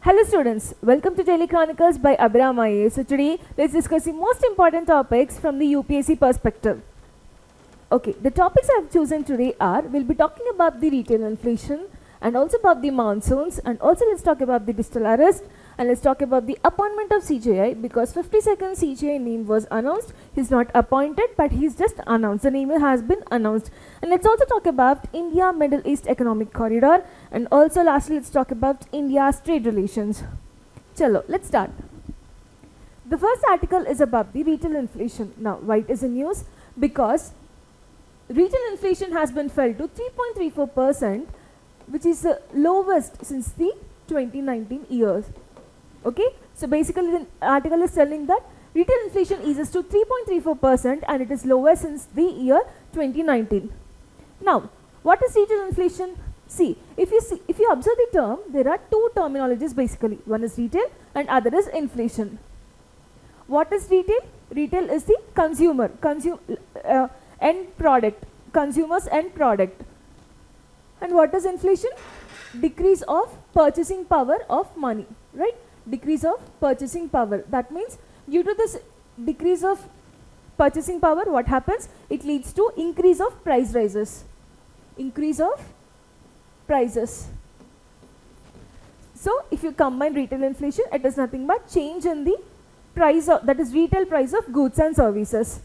Hello students, welcome to Daily Chronicles by Abhiram Ias. So today let's discuss the most important topics from the UPSC perspective. Okay, the topics I have chosen today are, we'll be talking about the retail inflation and also about the monsoons, and also let's talk about the digital arrest, and let's talk about the appointment of CJI, because 52nd CJI name was announced. He's not appointed, but he's just announced. The name has been announced. And let's also talk about India Middle East Economic Corridor, and also lastly let's talk about India's trade relations. Chalo, let's start. The first article is about the retail inflation. Now, why it is in news? Because retail inflation has been fell to 3.34%, which is the lowest since the 2019 years. Okay, so basically the article is telling that retail inflation eases to 3.34% and it is lower since the year 2019. Now, what is retail inflation? See, if you observe the term, there are two terminologies basically. One is retail and other is inflation. What is retail? Retail is the end product, consumer's end product. And what is inflation? Decrease of purchasing power of money, right? Decrease of purchasing power. That means due to this decrease of purchasing power, what happens? It leads to increase of price rises. Increase of prices. So if you combine retail inflation, it is nothing but change in the price of, that is retail price of goods and services.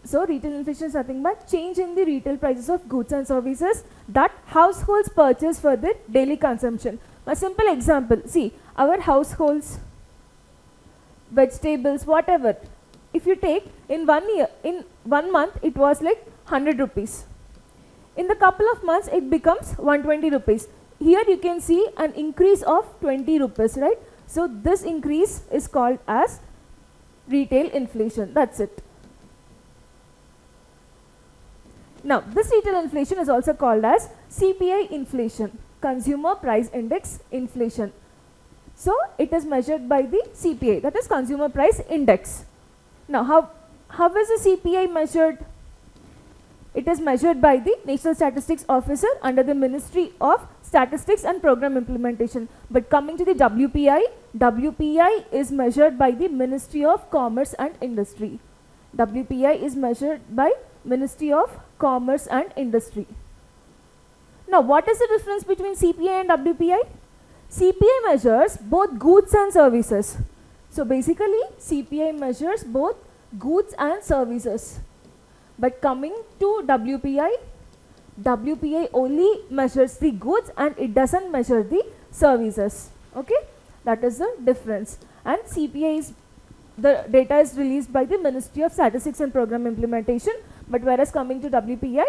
So retail inflation is nothing but change in the retail prices of goods and services that households purchase for their daily consumption. A simple example, see, our households, vegetables, whatever, if you take in 1 year, in 1 month it was like 100 rupees. In the couple of months it becomes 120 rupees. Here you can see an increase of 20 rupees, right? So this increase is called as retail inflation. That's it. Now, this retail inflation is also called as CPI inflation, Consumer Price Index inflation. So, it is measured by the CPI, that is Consumer Price Index. Now, how is the CPI measured? It is measured by the National Statistics Officer under the Ministry of Statistics and Program Implementation. But coming to the WPI, WPI is measured by the Ministry of Commerce and Industry. WPI is measured by Ministry of Commerce and Industry. Now, what is the difference between CPI and WPI? CPI measures both goods and services. So, basically, CPI measures both goods and services. But coming to WPI, WPI only measures the goods and it doesn't measure the services. Okay, that is the difference. And CPI is, the data is released by the Ministry of Statistics and Program Implementation, but whereas coming to WPI,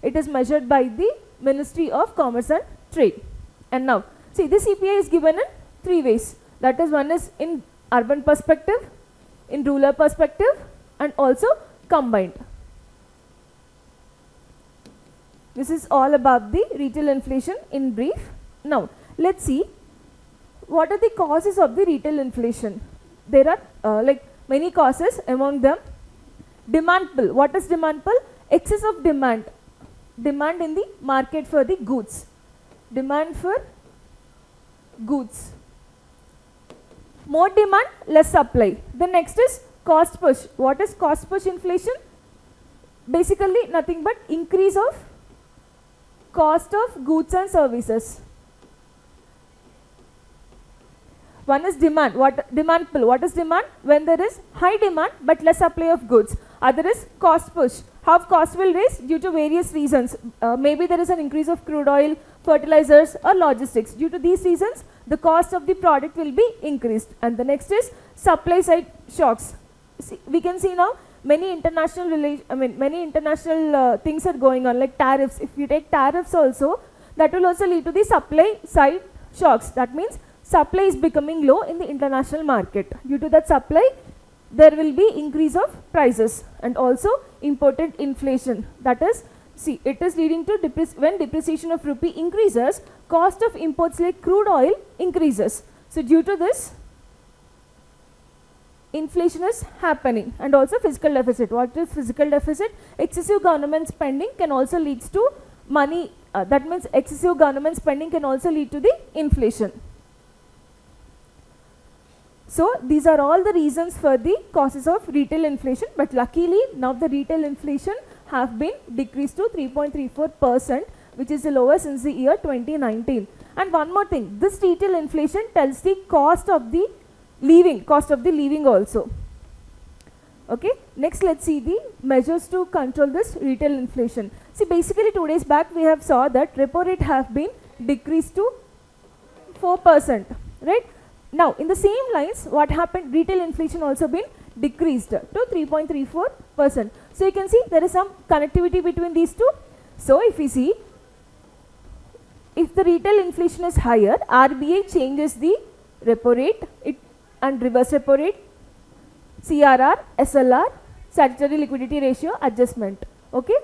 it is measured by the Ministry of Commerce and Trade. And now, see, this CPI is given in 3 ways. That is, one is in urban perspective, in rural perspective, and also combined. This is all about the retail inflation in brief. Now, let's see what are the causes of the retail inflation. There are like many causes, among them demand pull. What is demand pull? Excess of demand. Demand in the market for the goods. Demand for goods. More demand, less supply. The next is cost push. What is cost push inflation? Basically nothing but increase of cost of goods and services. One is demand. What demand pull? What is demand? When there is high demand but less supply of goods. Other is cost push. How cost will rise? Due to various reasons. Maybe there is an increase of crude oil, fertilizers or logistics. Due to these reasons, the cost of the product will be increased. And the next is supply side shocks. See, we can see now many international things are going on, like tariffs. If you take tariffs also, that will also lead to the supply side shocks. That means supply is becoming low in the international market. Due to that supply, there will be increase of prices and also important inflation. That is, see, it is leading to when depreciation of rupee increases, cost of imports like crude oil increases. So due to this, inflation is happening. And also fiscal deficit. What is fiscal deficit? Excessive government spending can also lead to money. That means excessive government spending can also lead to the inflation. So these are all the reasons for the causes of retail inflation, but luckily now the retail inflation have been decreased to 3.34%, which is the lowest since the year 2019. And one more thing, this retail inflation tells the cost of the living also. Okay, next let's see the measures to control this retail inflation. See, basically 2 days back we have saw that repo rate have been decreased to 4%, right? Now in the same lines, what happened, retail inflation also been decreased to 3.34%. So you can see there is some connectivity between these two. So if we see, if the retail inflation is higher, RBI changes the repo rate and reverse repo rate, CRR, SLR, statutory liquidity ratio adjustment. Okay,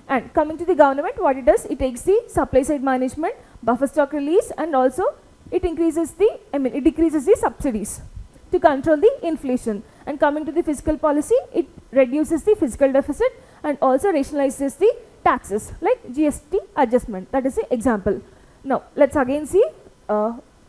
and coming to the government, what it does, it takes the supply side management, buffer stock release, and also it decreases the subsidies to control the inflation. And coming to the fiscal policy, it reduces the fiscal deficit and also rationalizes the taxes like GST adjustment. That is the example. Now let's again see,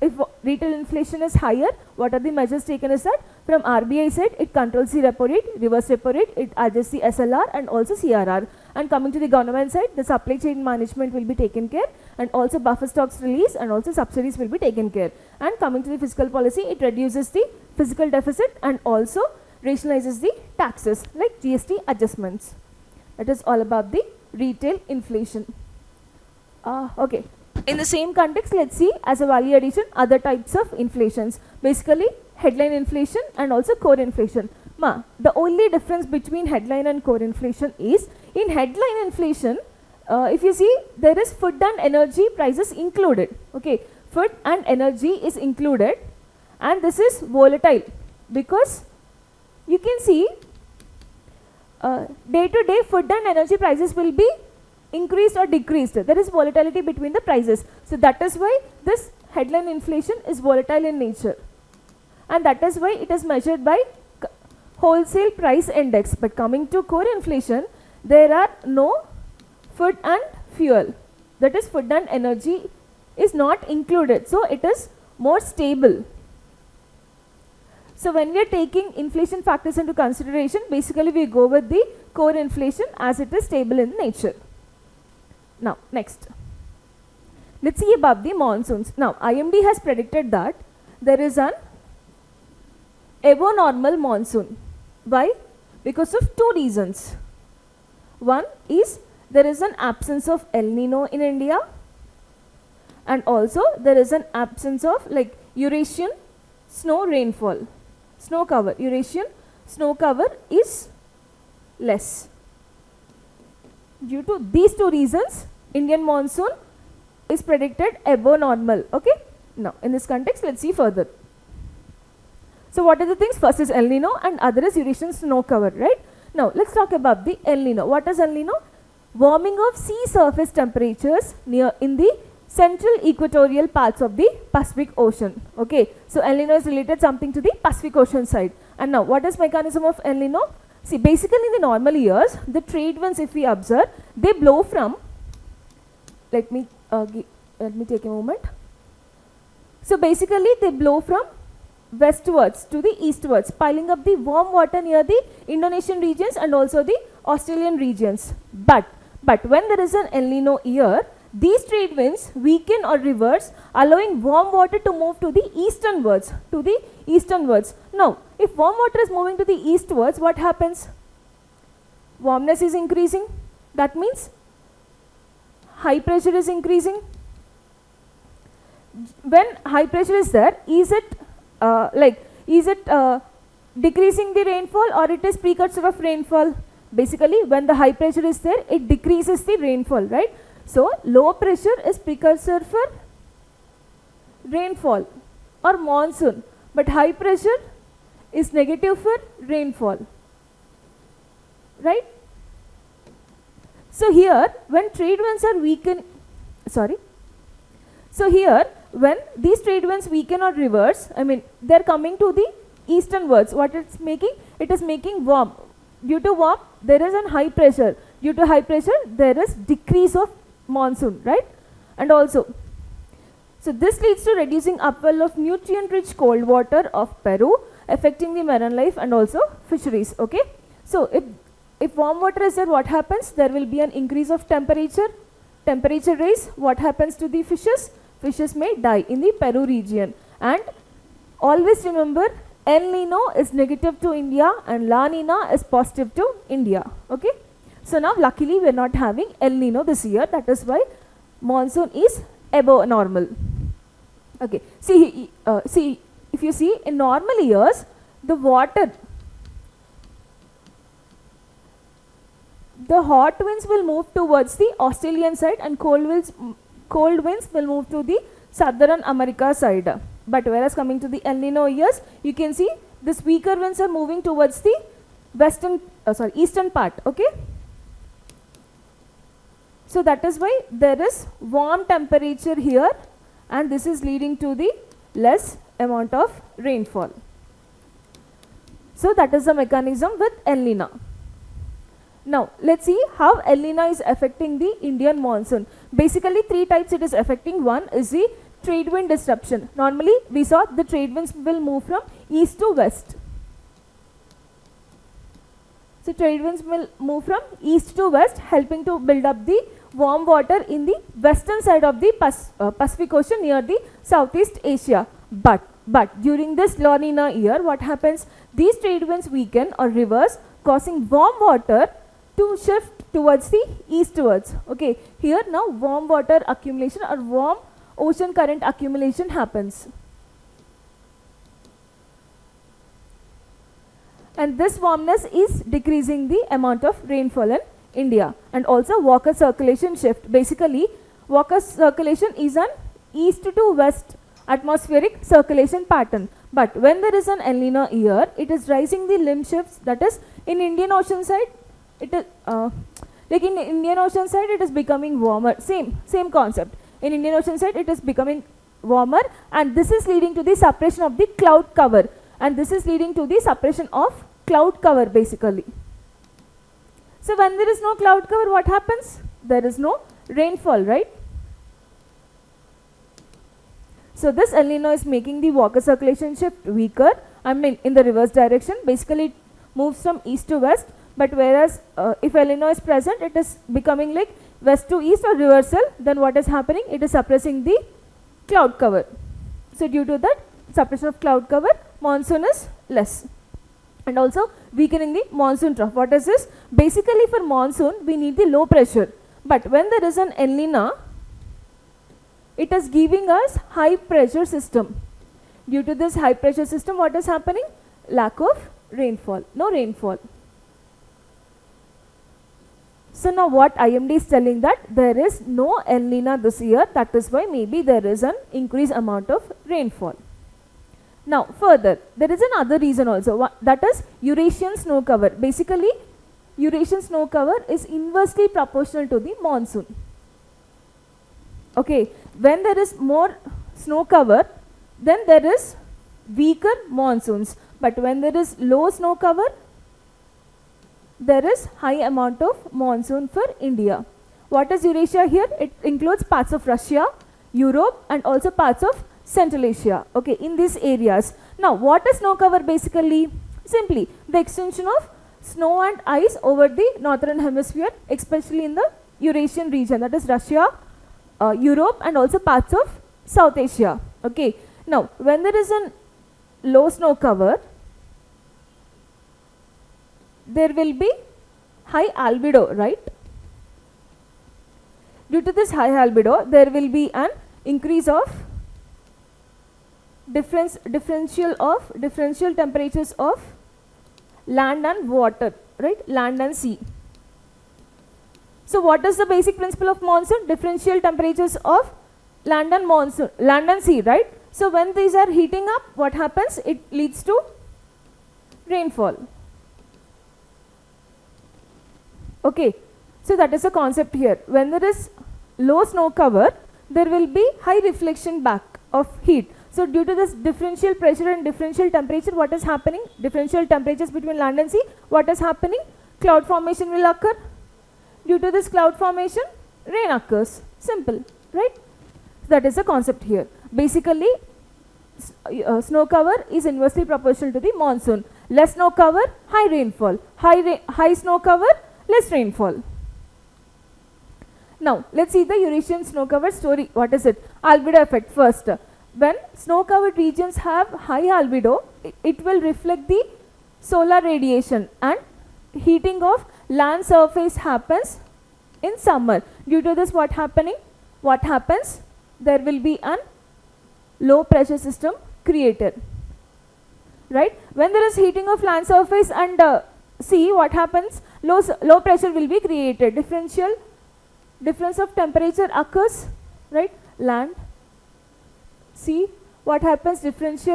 if retail inflation is higher, what are the measures taken is that from RBI side, it controls the repo rate, reverse repo rate, it adjusts the SLR and also CRR. And coming to the government side, the supply chain management will be taken care, and also buffer stocks release and also subsidies will be taken care. And coming to the fiscal policy, it reduces the fiscal deficit and also rationalizes the taxes like GST adjustments. That is all about the retail inflation. Okay. In the same context, let's see as a value addition other types of inflations. Basically headline inflation and also core inflation. The only difference between headline and core inflation is, in headline inflation, if you see, there is food and energy prices included. Okay, food and energy is included, and this is volatile because you can see day to day food and energy prices will be increased or decreased. There is volatility between the prices. So that is why this headline inflation is volatile in nature, and that is why it is measured by wholesale price index. But coming to core inflation, there are no food and fuel, that is food and energy is not included, so it is more stable. So when we are taking inflation factors into consideration, basically we go with the core inflation as it is stable in nature. Now next, let's see about the monsoons. Now IMD has predicted that there is an above normal monsoon. Why? Because of two reasons. One is there is an absence of El Nino in India, and also there is an absence of like Eurasian snow rainfall, snow cover. Eurasian snow cover is less. Due to these two reasons, Indian monsoon is predicted above normal. Okay. Now in this context, let's see further. So what are the things? First is El Nino and other is Eurasian snow cover, right? Now let's talk about the El Nino. What is El Nino? Warming of sea surface temperatures in the central equatorial parts of the Pacific Ocean. Okay, so El Nino is related something to the Pacific Ocean side. And now what is mechanism of El Nino? See, basically in the normal years, the trade winds, if we observe, they blow from, let me take a moment. So basically they blow from westwards to the eastwards, piling up the warm water near the Indonesian regions and also the Australian regions. But when there is an El Nino year, these trade winds weaken or reverse, allowing warm water to move to the easternwards. Now, if warm water is moving to the eastwards, what happens? Warmness is increasing. That means high pressure is increasing. When high pressure is there, is it decreasing the rainfall or it is precursor of rainfall? Basically, when the high pressure is there, it decreases the rainfall, right? So low pressure is precursor for rainfall or monsoon, but high pressure is negative for rainfall, right? So here, when trade winds are weakened, so here when these trade winds weaken or reverse, they are coming to the easternwards. What it's making? It is making warm. Due to warm, there is a high pressure. Due to high pressure, there is decrease of monsoon, right? And also, so this leads to reducing upwell of nutrient-rich cold water of Peru affecting the marine life and also fisheries. Okay, so if warm water is there, what happens? There will be an increase of temperature. Temperature rise, what happens to the fishes? Fishes may die in the Peru region. And always remember, El Nino is negative to India and La Nina is positive to India. Okay, so now luckily we are not having El Nino this year. That is why monsoon is above normal. Okay, see if you see in normal years, the water, the hot winds will move towards the Australian side and cold winds will move to the Southern America side. But whereas coming to the El Nino years, you can see this weaker winds are moving towards the eastern part. Okay, so that is why there is warm temperature here, and this is leading to the less amount of rainfall. So that is the mechanism with El Nino. Now let's see how El Nino is affecting the Indian monsoon. Basically 3 types it is affecting. One is the trade wind disruption. Normally we saw the trade winds will move from east to west. So trade winds will move from east to west, helping to build up the warm water in the western side of the Pacific Ocean near the Southeast Asia. But during this La Nina year, what happens? These trade winds weaken or reverse, causing warm water to shift towards the eastwards. Okay, here now warm water accumulation or warm ocean current accumulation happens. And this warmness is decreasing the amount of rainfall in India. And also water circulation shift. Basically, water circulation is an east to west atmospheric circulation pattern. But when there is an El Nino year, it is rising the limb shifts. That is, in Indian Ocean side, it is like in Indian Ocean side, it is becoming warmer. Same concept. In Indian Ocean side, it is becoming warmer, and this is leading to the suppression of the cloud cover. And this is leading to the suppression of cloud cover basically. So when there is no cloud cover, what happens? There is no rainfall, right? So this El Nino is making the water circulation shift weaker, I mean in the reverse direction. Basically it moves from east to west, but whereas if El Nino is present, it is becoming like west to east or reversal. Then what is happening? It is suppressing the cloud cover. So due to that suppression of cloud cover, monsoon is less. And also weakening the monsoon trough. What is this? Basically for monsoon we need the low pressure, but when there is an El Nino, it is giving us high pressure system. Due to this high pressure system, what is happening? Lack of rainfall, no rainfall. So now what IMD is telling that there is no El Nino this year, that is why maybe there is an increased amount of rainfall. Now further, there is another reason also, that is Eurasian snow cover. Basically Eurasian snow cover is inversely proportional to the monsoon. Okay, when there is more snow cover, then there is weaker monsoons, but when there is low snow cover, there is high amount of monsoon for India. What is Eurasia here? It includes parts of Russia, Europe, and also parts of Central Asia. Okay, in these areas. Now what is snow cover basically? Simply the extension of snow and ice over the northern hemisphere, especially in the Eurasian region, that is Russia, Europe, and also parts of South Asia. Okay, now when there is a low snow cover, there will be high albedo, right? Due to this high albedo, there will be an increase of differential temperatures of land and water, right? Land and sea. So what is the basic principle of monsoon? Differential temperatures of land and sea, right? So when these are heating up, what happens? It leads to rainfall. Okay, so that is the concept here. When there is low snow cover, there will be high reflection back of heat. So due to this differential pressure and differential temperature, what is happening? Differential temperatures between land and sea, what is happening? Cloud formation will occur. Due to this cloud formation, rain occurs. Simple, right? That is the concept here. Basically, snow cover is inversely proportional to the monsoon. Less snow cover, high rainfall. High snow cover, less rainfall. Now, let's see the Eurasian snow cover story. What is it? Albedo effect first. When snow covered regions have high albedo, it will reflect the solar radiation, and heating of land surface happens in summer. Due to this, what happens? There will be an low pressure system created. Right? When there is heating of land surface and sea, what happens? Low pressure will be created. Difference of temperature occurs, right? Land, sea, what happens? Difference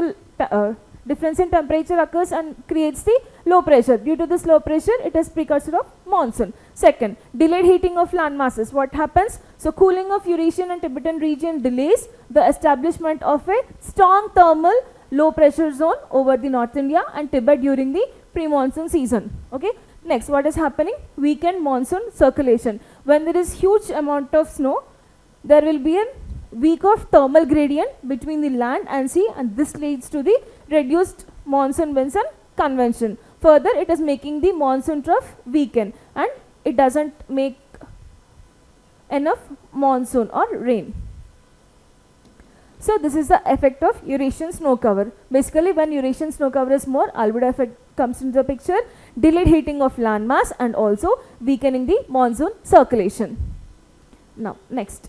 in temperature occurs and creates the low pressure. Due to this low pressure, it is precursor of monsoon. Second, delayed heating of land masses. What happens? So, cooling of Eurasian and Tibetan region delays the establishment of a strong thermal low pressure zone over the North India and Tibet during the pre-monsoon season. Okay. Next, what is happening? Weakened monsoon circulation. When there is huge amount of snow, there will be a weak of thermal gradient between the land and sea, and this leads to the reduced monsoon winds and convection. Further, it is making the monsoon trough weaken, and it doesn't make enough monsoon or rain. So, this is the effect of Eurasian snow cover. Basically, when Eurasian snow cover is more, albedo effect comes into the picture, delayed heating of land mass, and also weakening the monsoon circulation. Now, next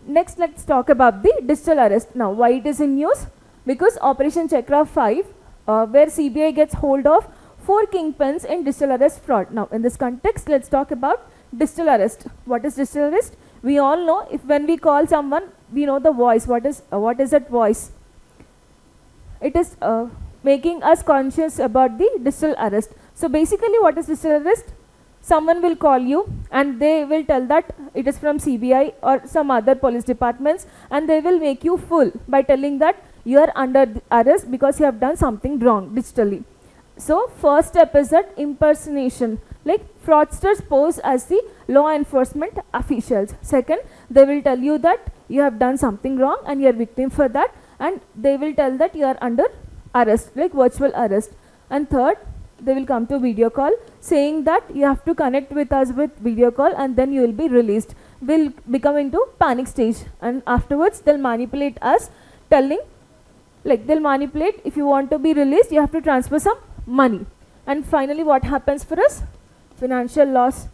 let's talk about the digital arrest. Now, why it is in news? Because Operation Chakra 5, where CBI gets hold of 4 kingpins in digital arrest fraud. Now, in this context, let's talk about digital arrest. What is digital arrest? We all know, if when we call someone, we know the voice. What is that voice? It is making us conscious about the digital arrest. So, basically, what is digital arrest? Someone will call you and they will tell that it is from CBI or some other police departments, and they will make you fool by telling that you are under arrest because you have done something wrong digitally. So, first step is that impersonation, like fraudsters pose as the law enforcement officials. Second, they will tell you that you have done something wrong and you are victim for that, and they will tell that you are under arrest, like virtual arrest. And third, they will come to video call saying that you have to connect with us with video call and then you will be released. We'll become into panic stage, and afterwards they'll manipulate us, telling, like they'll manipulate, if you want to be released you have to transfer some money. And finally, what happens for us? Financial loss.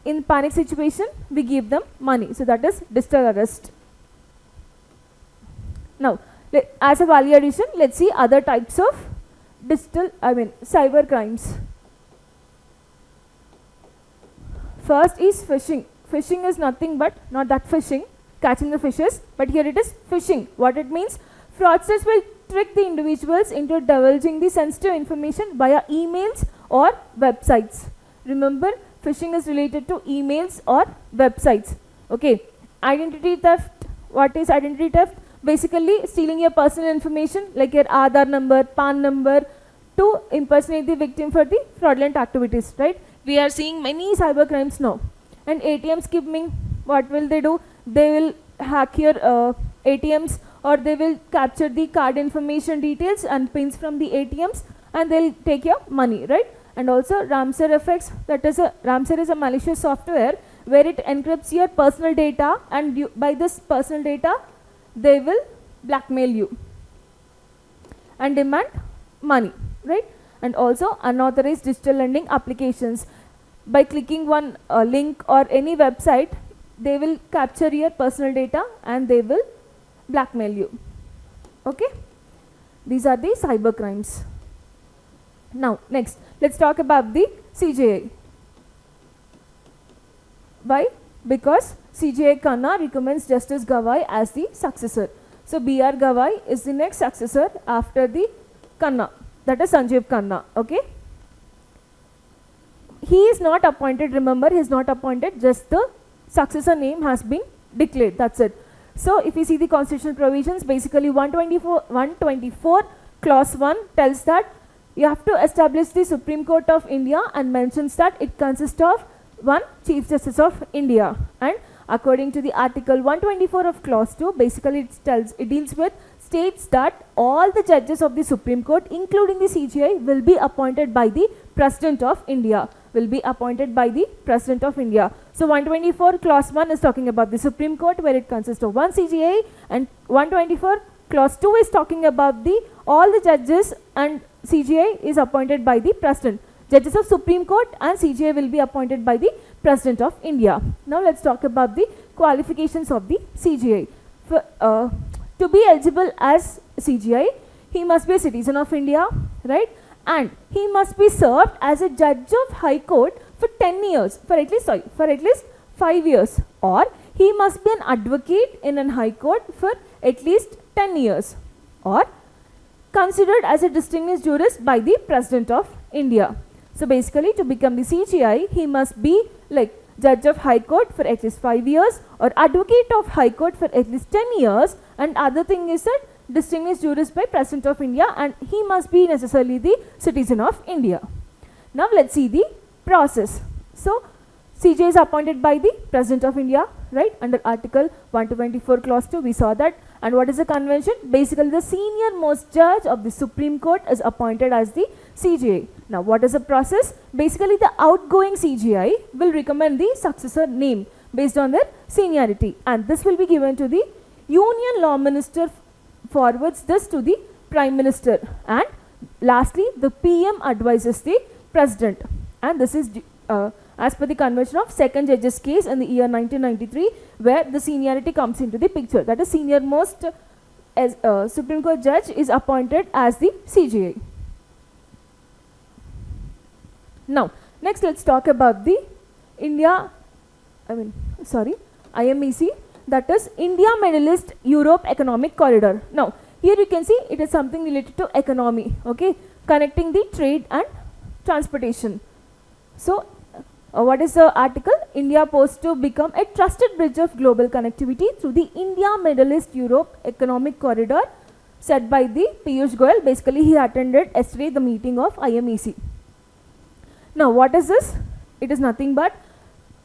In panic situation, we give them money. So that is digital arrest. Now, as a value addition, let's see other types of cyber crimes. First is phishing. Phishing is nothing but, not that fishing, catching the fishes, but here it is phishing. What it means? Fraudsters will trick the individuals into divulging the sensitive information via emails or websites. Remember, phishing is related to emails or websites. Okay. Identity theft. What is identity theft? Basically, stealing your personal information like your Aadhaar number, PAN number, to impersonate the victim for the fraudulent activities, right? We are seeing many cyber crimes now. And ATM skimming, what will they do? They will hack your ATMs, or they will capture the card information details and pins from the ATMs, and they'll take your money, right? And also ransomware effects. Ransomware is a malicious software where it encrypts your personal data, and by this personal data they will blackmail you and demand money, right? And also unauthorized digital lending applications. By clicking one link or any website, they will capture your personal data and they will blackmail you. Okay, these are the cyber crimes. Now next, let's talk about the CJI. Why? Because CJI Khanna recommends Justice Gawai as the successor. So BR Gawai is the next successor after the Khanna, that is Sanjeev Khanna. Okay, he is not appointed, remember, he is not appointed, just the successor name has been declared, that's it. So if you see the constitutional provisions, basically 124 clause 1 tells that you have to establish the Supreme Court of India, and mentions that it consists of one Chief Justice of India. And according to the article 124 of clause 2, basically it deals with states that all the judges of the Supreme Court, including the CJI, will be appointed by the President of India. Will be appointed by the President of India. So 124 clause 1 is talking about the Supreme Court, where it consists of one CJI, and 124 clause 2 is talking about the all the judges and CJI is appointed by the President. Judges of Supreme Court and CJI will be appointed by the President of India. Now let's talk about the qualifications of the CJI. To be eligible as CJI, he must be a citizen of India, right? And he must be served as a judge of High Court for 10 years, for at least 5 years, or he must be an advocate in an High Court for at least 10 years, or considered as a distinguished jurist by the President of India. So basically, to become the CJI, he must be like judge of High Court for at least 5 years, or advocate of High Court for at least 10 years, and other thing is that distinguished jurist by President of India, and he must be necessarily the citizen of India. Now let's see the process. So CJI is appointed by the President of India, right, under Article 124 clause 2, we saw that. And what is the convention? Basically, the senior most judge of the Supreme Court is appointed as the CJI. Now what is the process? Basically, the outgoing CJI will recommend the successor name based on their seniority, and this will be given to the Union Law Minister, forwards this to the Prime Minister, and lastly the PM advises the President, and this is as per the convention of second judge's case in the year 1993, where the seniority comes into the picture. That is, senior most as Supreme Court judge is appointed as the CJI. Now next let's talk about the IMEC, that is India Middle East Europe Economic Corridor. Now here you can see it is something related to economy, okay, connecting the trade and transportation. So what is the article? India posed to become a trusted bridge of global connectivity through the India Middle East Europe Economic Corridor, said by the Piyush Goyal. Basically, he attended yesterday the meeting of IMEC. Now what is this? It is nothing but,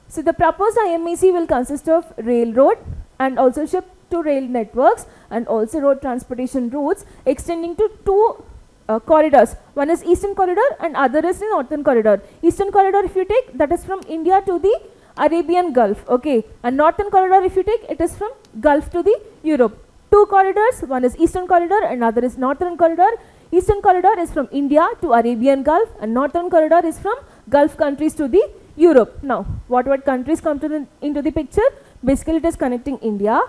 so the proposed IMEC will consist of railroad and also ship to rail networks and also road transportation routes extending to two corridors. One is Eastern Corridor and other is the Northern Corridor. Eastern Corridor, if you take, that is from India to the Arabian Gulf, okay, and Northern Corridor, if you take, it is from Gulf to the Europe. Two corridors, one is Eastern Corridor and other is Northern Corridor. Eastern Corridor is from India to Arabian Gulf, and Northern Corridor is from Gulf countries to the Europe. Now what countries come to into the picture? Basically it is connecting India,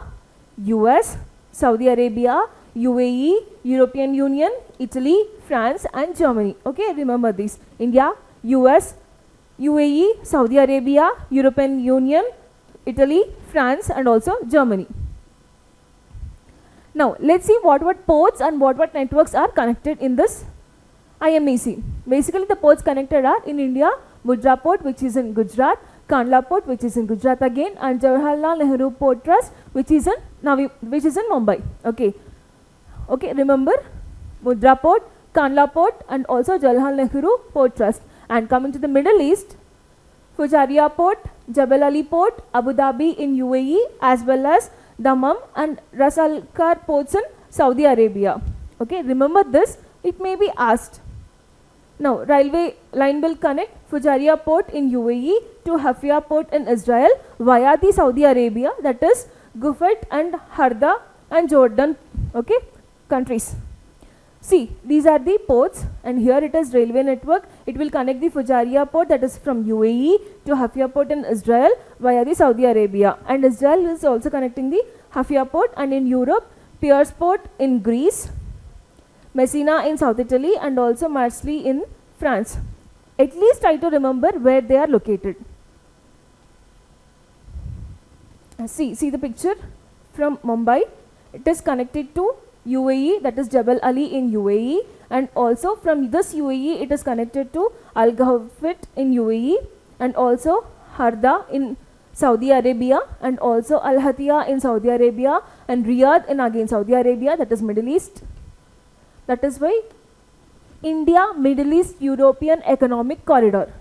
US, Saudi Arabia, UAE, European Union, Italy, France and Germany. Okay, remember these: India, US, UAE, Saudi Arabia, European Union, Italy, France and also Germany. Now let's see what ports and what networks are connected in this IMEC. Basically the ports connected are in India, Mundra Port, which is in Gujarat, Kandla Port, which is in Gujarat again, and Jawaharlal Nehru Port Trust, which is in Mumbai. Okay, remember Mundra Port, Kandla Port and also Jawaharlal Nehru Port Trust. And coming to the Middle East, Fujairah Port, Jebel Ali Port, Abu Dhabi in UAE, as well as Dammam and Ras Al Khaimah ports in Saudi Arabia. Okay, remember this, it may be asked. Now railway line will connect Fujairah Port in UAE to Haifa Port in Israel via the Saudi Arabia, that is Gufat and Harda and Jordan, okay, countries. See, these are the ports, and here it is railway network. It will connect the Fujairah Port, that is from UAE, to Haifa Port in Israel via the Saudi Arabia, and Israel is also connecting the Haifa Port, and in Europe, Piers Port in Greece, Messina in South Italy and also Marseille in France. At least try to remember where they are located. See the picture from Mumbai. It is connected to UAE, that is Jebel Ali in UAE, and also from this UAE it is connected to Al Ghawfit in UAE and also Harda in Saudi Arabia and also Al Hatia in Saudi Arabia and Riyadh in again Saudi Arabia, that is Middle East. That is why India Middle East European Economic Corridor,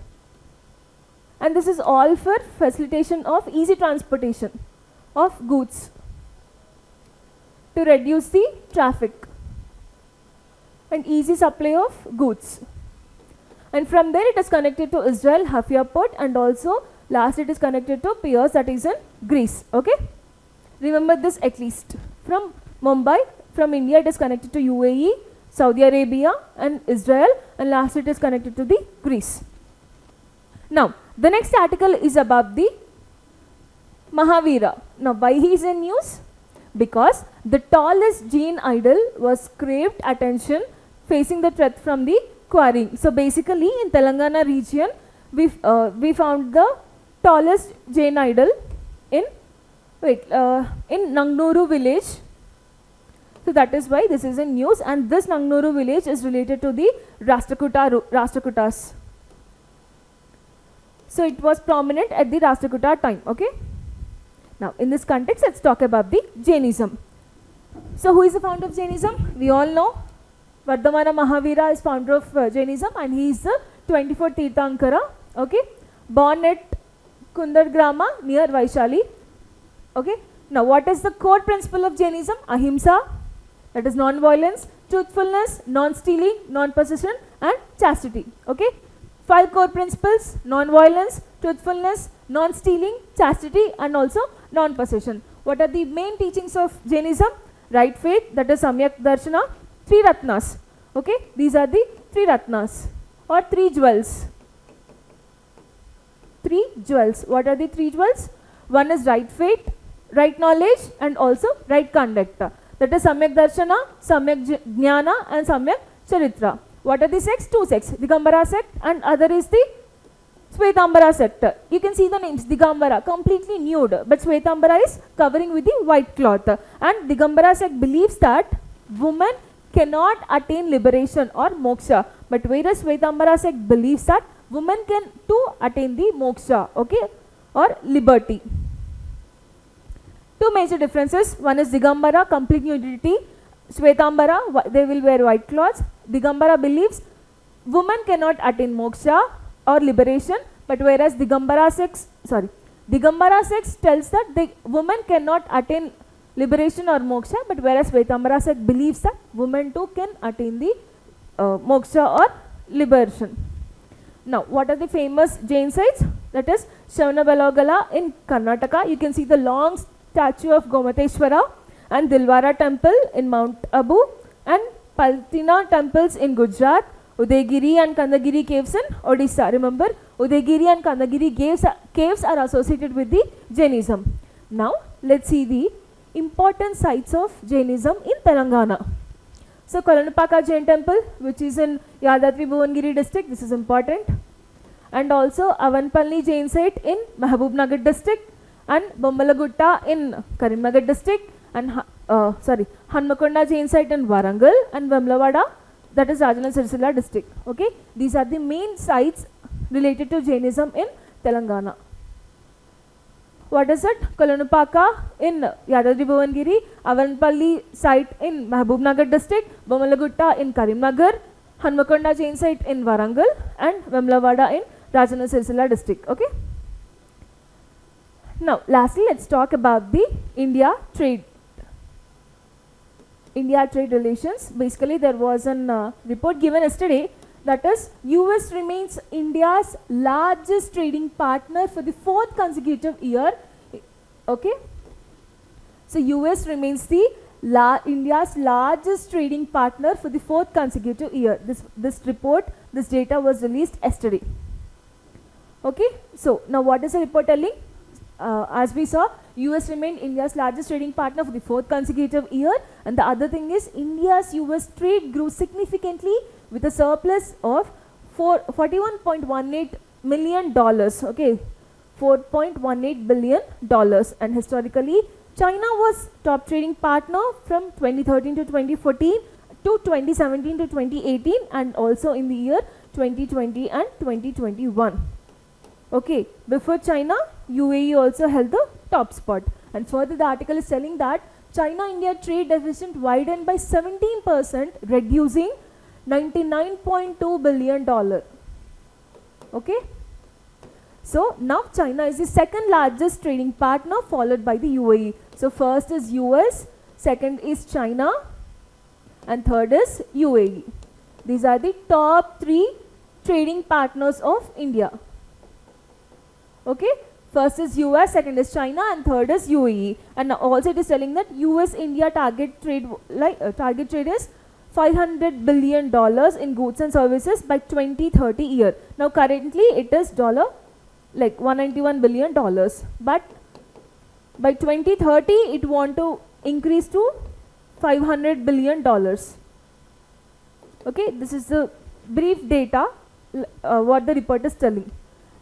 and this is all for facilitation of easy transportation of goods. to reduce the traffic and easy supply of goods. And from there it is connected to Israel, Haifa port, and also last it is connected to Piers, that is in Greece. Okay, remember this at least. From Mumbai, from India it is connected to UAE, Saudi Arabia and Israel, and last it is connected to the Greece. Now the next article is about the Mahavira. Now why he is in news? Because the tallest Jain idol was craved attention facing the threat from the quarrying. So basically in Telangana region we found the tallest Jain idol in Nangnuru village. So that is why this is in news, and this Nangnuru village is related to the Rashtrakutas. So it was prominent at the Rashtrakuta time. Okay. Now in this context let's talk about the Jainism. So who is the founder of Jainism? We all know Vardhamana Mahavira is founder of Jainism, and he is the 24th Tirthankara. Okay, born at Kundargrama near Vaishali. Okay, now what is the core principle of Jainism? Ahimsa, that is non-violence, truthfulness, non-stealing, non-possession and chastity. Okay, 5 core principles: non-violence, truthfulness, non-stealing, chastity and also non-possession. What are the main teachings of Jainism? Right faith, that is Samyak Darshana, 3 Ratnas. Okay, these are the 3 Ratnas or 3 jewels. 3 jewels. What are the 3 jewels? One is right faith, right knowledge and also right conduct. That is Samyak Darshana, Samyak Jnana and Samyak Charitra. What are the sects? 2 sects, Digambara sect and other is the Svetambara sect. You can see the names. Digambara completely nude, but Svetambara is covering with the white cloth. And Digambara sect believes that woman cannot attain liberation or moksha, but whereas Svetambara sect believes that woman can too attain the moksha, okay, or liberty. 2 major differences. One is Digambara, complete nudity. Svetambara, they will wear white clothes. Digambara believes woman cannot attain moksha or liberation, but whereas Digambara sects tells that the woman cannot attain liberation or moksha, but whereas Svetambara sect believes that woman too can attain the moksha or liberation. Now what are the famous Jain sites? That is Shravanabelagala in Karnataka. You can see the long statue of Gomateshwara, and Dilwara temple in Mount Abu, and Paltina temples in Gujarat, Udaygiri and Kandagiri caves in Odisha. Remember, Udaygiri and Kandagiri caves are associated with the Jainism. Now let's see the important sites of Jainism in Telangana. So Kolanupaka Jain temple, which is in Yadadri Bhuvangiri district, this is important, and also Avanpalli Jain site in Mahabubnagar district, and Bommalagutta in Karimnagar district, and Hanmakonda Jain site in Warangal, and Vemlavada, that is Rajana Sirsila district. Okay, these are the main sites related to Jainism in Telangana. What is it? Kolanupaka in Yadadri Bhuvangiri, Avanpalli site in Mahabubnagar district, Bommalagutta in Karimnagar, Hanmakonda Jain site in Warangal, and Vemlavada in Rajana Sirsila district. Okay. Now lastly let's talk about the India trade relations. Basically there was an report given yesterday, that is US remains India's largest trading partner for the 4th consecutive year. Okay, so US remains the India's largest trading partner for the 4th consecutive year. This data was released yesterday. Okay, so now what is the report telling? As we saw, US remained India's largest trading partner for the 4th consecutive year, and the other thing is India's US trade grew significantly with a surplus of $41.18 million. Okay, $4.18 billion, and historically China was top trading partner from 2013 to 2014 to 2017 to 2018, and also in the year 2020 and 2021. Okay, before China, UAE also held the top spot. And further the article is telling that China-India trade deficit widened by 17%, reducing $99.2 billion. Okay, so now China is the 2nd largest trading partner, followed by the UAE. So first is US, second is China, and third is UAE. These are the top 3 trading partners of India. Okay, first is US, second is China, and third is UAE. And now also it is telling that US-India target trade is $500 billion in goods and services by 2030 year. Now currently it is $191 billion, but by 2030 it want to increase to $500 billion. Okay, this is the brief data what the report is telling.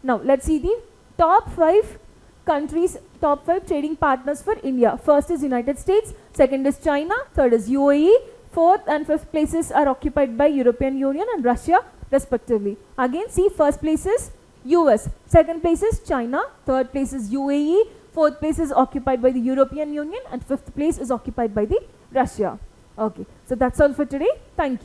Now let's see the top 5 countries, top 5 trading partners for India. First is United States, second is China, third is UAE, 4th and 5th places are occupied by European Union and Russia respectively. Again see, first place is US, second place is China, third place is UAE, 4th place is occupied by the European Union, and 5th place is occupied by the Russia. Okay, so that's all for today. Thank you.